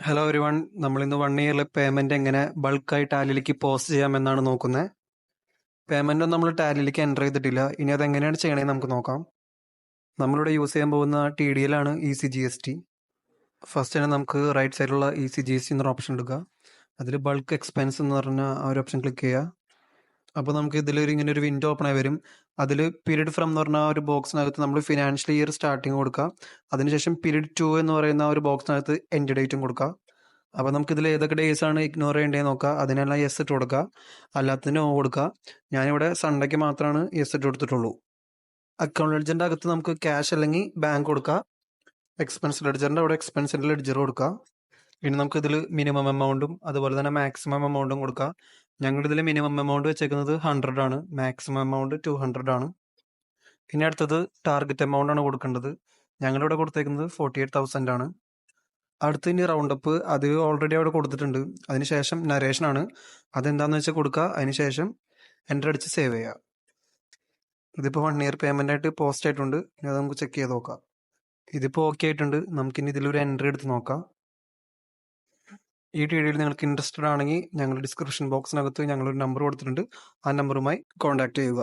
Hello everyone, നമ്മളിന്ന് 1 ഇയറിലെ payment എങ്ങനെ ബൾക്കായി ടാലിയിലേക്ക് post ചെയ്യാമെന്നാണ് നോക്കുന്നത്. പേയ്മെന്റ് നമ്മൾ ടാലിയിലേക്ക് എൻ്റർ ചെയ്തിട്ടില്ല. ഇനി അത് എങ്ങനെയാണ് ചെയ്യണമെന്ന് നമുക്ക് നോക്കാം. നമ്മളിവിടെ യൂസ് ചെയ്യാൻ പോകുന്ന TDL ആണ് ECGST. ഫസ്റ്റ് തന്നെ നമുക്ക് റൈറ്റ് സൈഡിലുള്ള ECGST എന്നൊരു ഓപ്ഷൻ എടുക്കുക. അതിൽ ബൾക്ക് എക്സ്പെൻസ് എന്ന് പറഞ്ഞ ആ ഒരു ഓപ്ഷൻ ക്ലിക്ക് ചെയ്യുക. അപ്പോൾ നമുക്ക് ഇതിലൊരു ഇങ്ങനെ ഒരു വിൻഡോ ഓപ്പൺ ആയി വരും. അതിൽ പീരീഡ് ഫ്രം എന്ന് പറഞ്ഞ ആ ഒരു ബോക്സിനകത്ത് നമ്മൾ ഫിനാൻഷ്യൽ ഇയർ സ്റ്റാർട്ടിങ് കൊടുക്കുക. അതിനുശേഷം പീരീഡ് 2 എന്ന് പറയുന്ന ആ ഒരു ബോക്സിനകത്ത് എൻഡ് ഡേറ്റും കൊടുക്കുക. അപ്പോൾ നമുക്കിതിൽ ഏതൊക്കെ ഡേയ്സ് ആണ് ഇഗ്നോർ ചെയ്യേണ്ടതെന്ന് നോക്കുക. അതിനെല്ലാം യെസ് ഇട്ട് കൊടുക്കുക, അല്ലാത്തതിന് നോ കൊടുക്കുക. ഞാനിവിടെ സൺഡേക്ക് മാത്രമാണ് യെസ് ഇട്ട് കൊടുത്തിട്ടുള്ളൂ. അക്കൗണ്ട് ലെഡ്ജറിൻ്റെ അകത്ത് നമുക്ക് ക്യാഷ് അല്ലെങ്കിൽ ബാങ്ക് കൊടുക്കുക. എക്സ്പെൻസ് ലെഡ്ജറിൻ്റെ അവിടെ എക്സ്പെൻസിൻ്റെ ലെഡ്ജർ കൊടുക്കുക. ഇനി നമുക്കിതിൽ മിനിമം എമൗണ്ടും അതുപോലെ തന്നെ മാക്സിമം എമൗണ്ടും കൊടുക്കുക. ഞങ്ങളിതിൽ മിനിമം എമൗണ്ട് വെച്ചേക്കുന്നത് 100 ആണ്, മാക്സിമം എമൗണ്ട് 200 ആണ്. ഇനി അടുത്തത് ടാർഗറ്റ് എമൗണ്ട് ആണ് കൊടുക്കേണ്ടത്. ഞങ്ങളിവിടെ കൊടുത്തേക്കുന്നത് 48,000 ആണ്. അടുത്ത് ഇനി റൗണ്ട് അപ്പ്, അത് ഓൾറെഡി അവിടെ കൊടുത്തിട്ടുണ്ട്. അതിനുശേഷം നരേഷനാണ്, അതെന്താണെന്ന് വെച്ചാൽ കൊടുക്കുക. അതിനുശേഷം എൻ്റർ അടിച്ച് സേവ് ചെയ്യുക. ഇതിപ്പോൾ 1 ഇയർ പേയ്മെൻ്റ് ആയിട്ട് പോസ്റ്റ് ആയിട്ടുണ്ട്. ഇനി അത് നമുക്ക് ചെക്ക് ചെയ്ത് നോക്കാം. ഇതിപ്പോൾ ഓക്കെ ആയിട്ടുണ്ട്. നമുക്കിനി ഇതിലൊരു എൻട്രി എടുത്ത് നോക്കാം. ഈ TDL നിങ്ങൾക്ക് ഇൻട്രസ്റ്റഡ് ആണെങ്കിൽ ഞങ്ങൾ ഡിസ്ക്രിപ്ഷൻ ബോക്സിനകത്ത് ഞങ്ങളൊരു നമ്പർ കൊടുത്തിട്ടുണ്ട്. ആ നമ്പറുമായി കോൺടാക്ട് ചെയ്യുക.